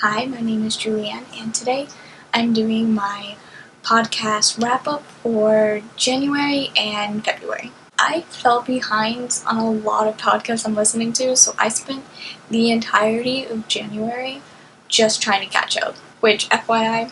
Hi, my name is Julianne, and today I'm doing my podcast wrap-up for January and February. I fell behind on a lot of podcasts I'm listening to, so I spent the entirety of January just trying to catch up, which, FYI,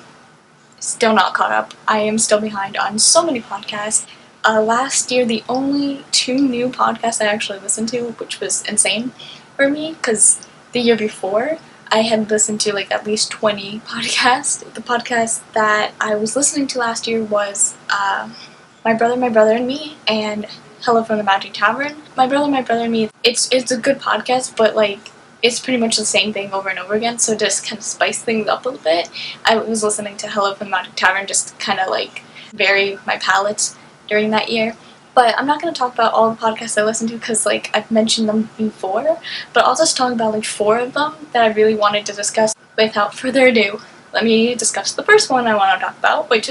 still not caught up. I am still behind on so many podcasts. Last year, the only 2 new podcasts I actually listened to, which was insane for me, because the year before, I had listened to like at least 20 podcasts. The podcast that I was listening to last year was My Brother and Me and Hello from the Magic Tavern. My Brother and Me, it's a good podcast, but like it's pretty much the same thing over and over again, so just kind of spice things up a little bit. I was listening to Hello from the Magic Tavern just to kind of like vary my palates during that year. But I'm not going to talk about all the podcasts I listen to because, like, I've mentioned them before. But I'll just talk about, like, 4 of them that I really wanted to discuss. Without further ado, let me discuss the first one I want to talk about, which,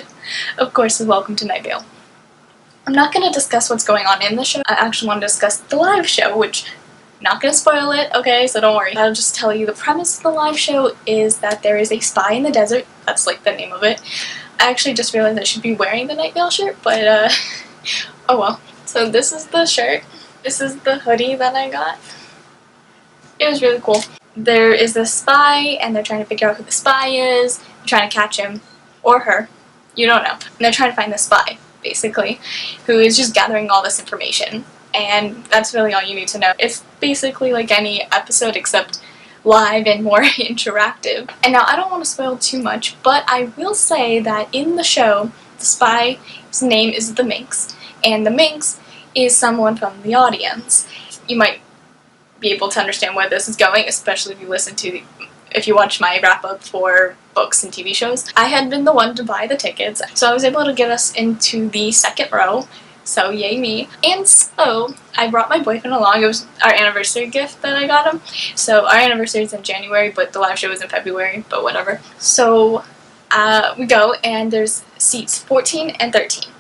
of course, is Welcome to Night Vale. I'm not going to discuss what's going on in the show. I actually want to discuss the live show, which, not going to spoil it, okay, so don't worry. I'll just tell you the premise of the live show is that there is a spy in the desert. That's, like, the name of it. I actually just realized I should be wearing the Night Vale shirt, but, oh well. So this is the shirt. This is the hoodie that I got. It was really cool. There is this spy, and they're trying to figure out who the spy is. They're trying to catch him. Or her. You don't know. And they're trying to find the spy, basically, who is just gathering all this information. And that's really all you need to know. It's basically like any episode except live and more interactive. And now I don't want to spoil too much, but I will say that in the show, the spy's name is the Minx. And the Minx is someone from the audience. You might be able to understand where this is going, especially if you watch my wrap-up for books and TV shows. I had been the one to buy the tickets, so I was able to get us into the second row, so yay me. And so, I brought my boyfriend along. It was our anniversary gift that I got him. So, our anniversary is in January, but the live show is in February, but whatever. So, we go, and there's seats 14 and 13.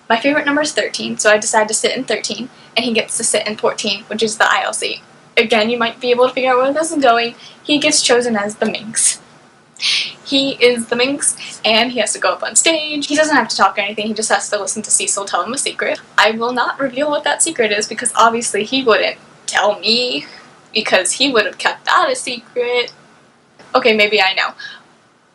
My favorite number is 13, so I decided to sit in 13, and he gets to sit in 14, which is the aisle seat. Again, you might be able to figure out where this is going. He gets chosen as the Minx. He is the Minx, and he has to go up on stage. He doesn't have to talk or anything, he just has to listen to Cecil tell him a secret. I will not reveal what that secret is, because obviously he wouldn't tell me, because he would have kept that a secret. Okay, maybe I know.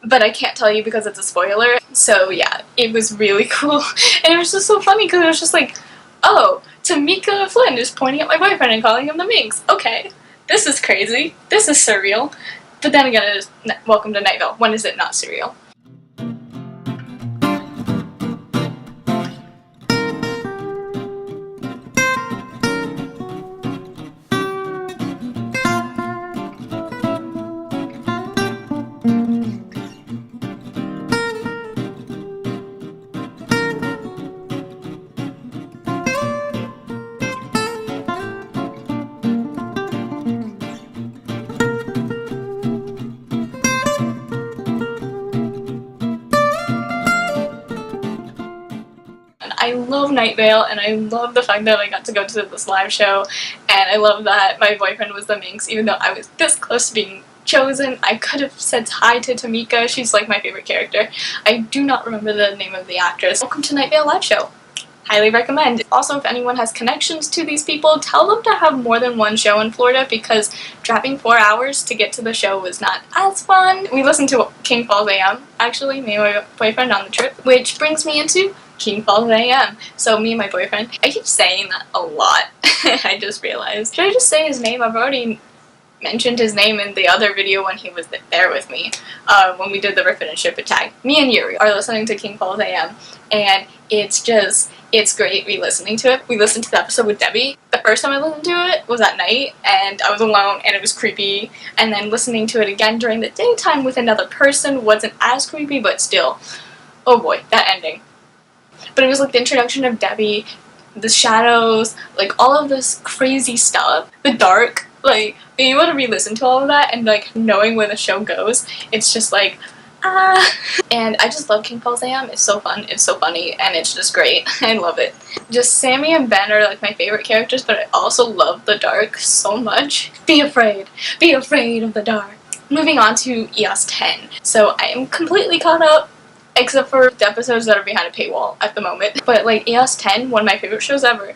But I can't tell you because it's a spoiler. So yeah, it was really cool. And it was just so funny because it was just like, oh, Tamika Flynn is pointing at my boyfriend and calling him the Minx. Okay, this is crazy. This is surreal. But then again, it is Welcome to Night Vale. When is it not surreal? I love Night Vale, and I love the fact that I got to go to this live show, and I love that my boyfriend was the Minx, even though I was this close to being chosen. I could have said hi to Tamika. She's like my favorite character. I do not remember the name of the actress. Welcome to Night Vale live show. Highly recommend. Also, if anyone has connections to these people, tell them to have more than one show in Florida, because driving 4 hours to get to the show was not as fun. We listened to King Falls AM, actually, me and my boyfriend on the trip, which brings me into King Falls AM. So me and my boyfriend, I keep saying that a lot. I just realized. Should I just say his name? I've already mentioned his name in the other video when he was there with me, when we did the Rip It and Ship It tag. Me and Yuri are listening to King Falls AM, and it's great re-listening to it. We listened to the episode with Debbie. The first time I listened to it was at night, and I was alone, and it was creepy, and then listening to it again during the daytime with another person wasn't as creepy, but still, oh boy, that ending. But it was like the introduction of Debbie, the shadows, like all of this crazy stuff, the dark, like being able to re-listen to all of that and like knowing where the show goes, it's just like, And I just love King Falls AM. It's so fun, it's so funny, and it's just great. I love it. Just Sammy and Ben are like my favorite characters, but I also love the dark so much. Be afraid of the dark. moving on to EOS 10. So I am completely caught up, except for the episodes that are behind a paywall at the moment. But like EOS 10, one of my favorite shows ever.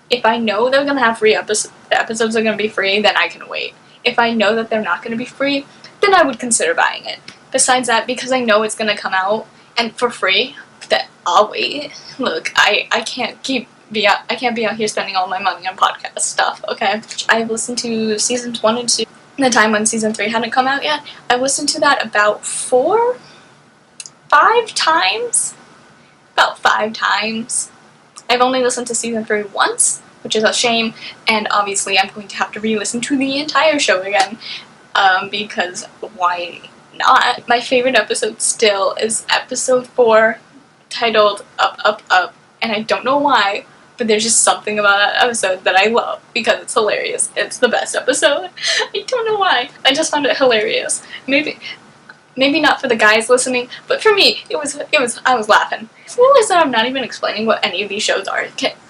If I know they're gonna have free episodes are gonna be free, then I can wait. If I know that they're not gonna be free, then I would consider buying it. Besides that, because I know it's gonna come out and for free, that I'll wait. Look, I can't be out here spending all my money on podcast stuff. Okay, I've listened to seasons 1 and 2. The time when season 3 hadn't come out yet, I listened to that about 5 times. About 5 times. I've only listened to season 3 once, which is a shame, and obviously I'm going to have to re-listen to the entire show again, because why not? My favorite episode still is episode 4, titled Up, Up, Up, and I don't know why, but there's just something about that episode that I love, because it's hilarious. It's the best episode. I don't know why. I just found it hilarious. Maybe not for the guys listening, but for me, I was laughing. I realize that I'm not even explaining what any of these shows are.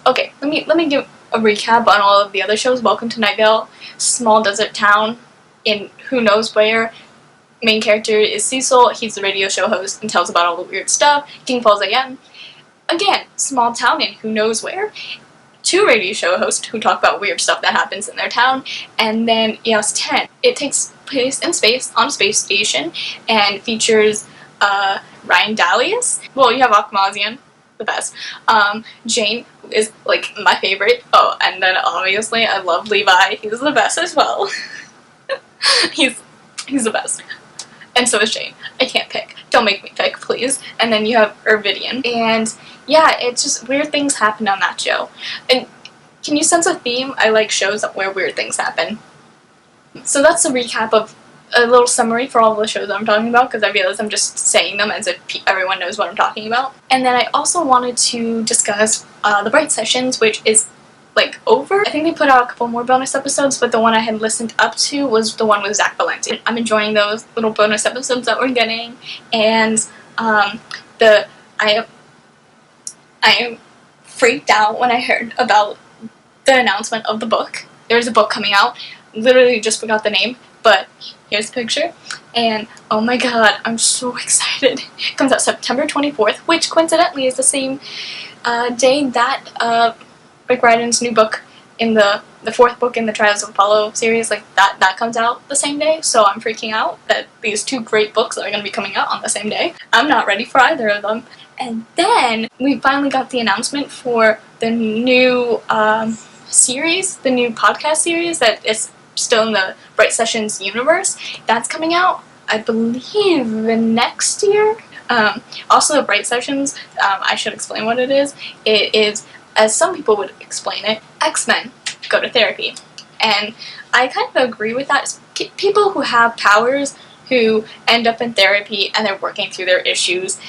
Okay, let me give a recap on all of the other shows. Welcome to Night Vale, small desert town in who knows where. Main character is Cecil. He's the radio show host and tells about all the weird stuff. King Falls AM. Again, small town in who knows where. 2 radio show hosts who talk about weird stuff that happens in their town, and then EOS 10. It takes place in space, on a space station, and features Ryan Dalius. Well, you have Akmazian, the best. Jane is like my favorite. Oh, and then obviously I love Levi. He's the best as well. he's the best. And so is Jane. I can't pick. Don't make me pick, please. And then you have Ervidian. And yeah, it's just weird things happen on that show. And can you sense a theme? I like shows where weird things happen. So that's a recap of a little summary for all the shows I'm talking about, because I realize I'm just saying them as if everyone knows what I'm talking about. And then I also wanted to discuss the Bright Sessions, which is like over. I think they put out a couple more bonus episodes, but the one I had listened up to was the one with Zach Valenti. I'm enjoying those little bonus episodes that we're getting, and I am freaked out when I heard about the announcement of the book. There's a book coming out. Literally just forgot the name, but here's the picture, and oh my god, I'm so excited. It comes out September 24th, which coincidentally is the same day that Rick Riordan's new book in the 4th book in the Trials of Apollo series, like that comes out the same day, so I'm freaking out that these 2 great books are going to be coming out on the same day. I'm not ready for either of them. And then we finally got the announcement for the new series, the new podcast series that is still in the Bright Sessions universe. That's coming out, I believe, next year. Also, the Bright Sessions, I should explain what it is. It is, as some people would explain it, X-Men go to therapy. And I kind of agree with that. People who have powers who end up in therapy and they're working through their issues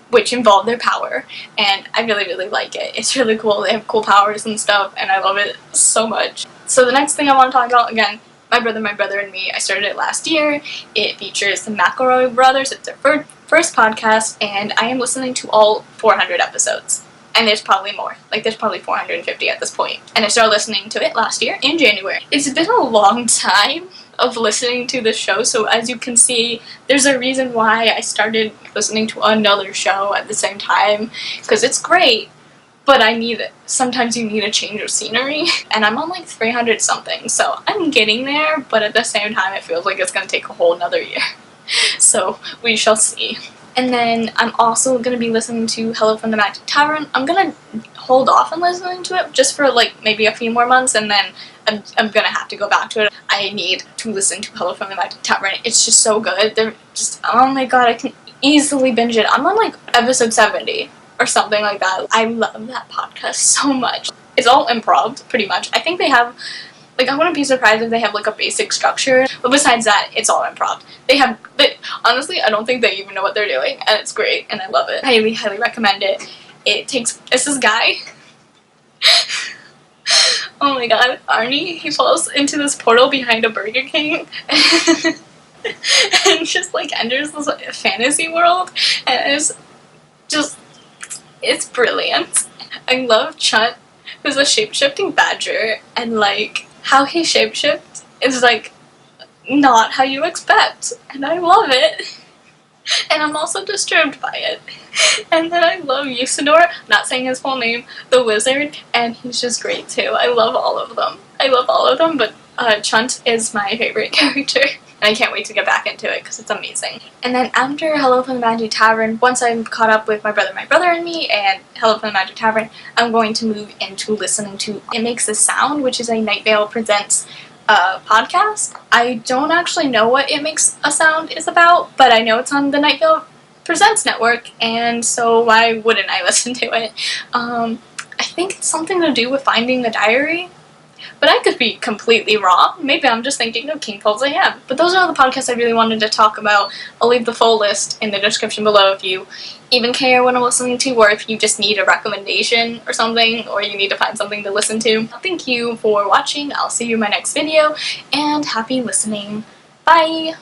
which involve their power, and I really, really like it. It's really cool. They have cool powers and stuff, and I love it so much. So the next thing I want to talk about, again, My Brother and Me. I started it last year. It features the McElroy brothers. It's their first podcast, and I am listening to all 400 episodes. And there's probably more. Like, there's probably 450 at this point. And I started listening to it last year in January. It's been a long time of listening to the show, so as you can see, there's a reason why I started listening to another show at the same time, because it's great, but sometimes you need a change of scenery, and I'm on like 300 something, so I'm getting there, but at the same time it feels like it's going to take a whole another year, so we shall see. And then I'm also going to be listening to Hello from the Magic Tavern. I'm going to hold off on listening to it just for like maybe a few more months, and then I'm going to have to go back to it. I need to listen to Hello from the Magic Tavern. It's just so good. They're just, oh my god, I can easily binge it. I'm on like episode 70 or something like that. I love that podcast so much. It's all improv, pretty much. I think they have, like, I wouldn't be surprised if they have like a basic structure, but besides that, it's all improv. Honestly, I don't think they even know what they're doing, and it's great, and I love it. I highly, highly recommend it. It's this guy. Oh my god, Arnie, he falls into this portal behind a Burger King and just like enters this fantasy world, and it's brilliant. I love Chunt, who's a shape-shifting badger, and like how he shapeshifts is like not how you expect, and I love it. And I'm also disturbed by it. And then I love Usador, not saying his full name, the wizard, and he's just great too. I love all of them. I love all of them, but Chunt is my favorite character. And I can't wait to get back into it because it's amazing. And then after Hello from the Magic Tavern, once I'm caught up with My Brother and Me and Hello from the Magic Tavern, I'm going to move into listening to It Makes a Sound, which is a Night Vale Presents podcast. I don't actually know what It Makes a Sound is about, but I know it's on the Night Vale Presents network, and so why wouldn't I listen to it? I think it's something to do with finding the diary, but I could be completely wrong. Maybe I'm just thinking of King Paul's AM. But those are all the podcasts I really wanted to talk about. I'll leave the full list in the description below if you even care what I'm listening to, or if you just need a recommendation or something, or you need to find something to listen to. Thank you for watching. I'll see you in my next video, and happy listening. Bye!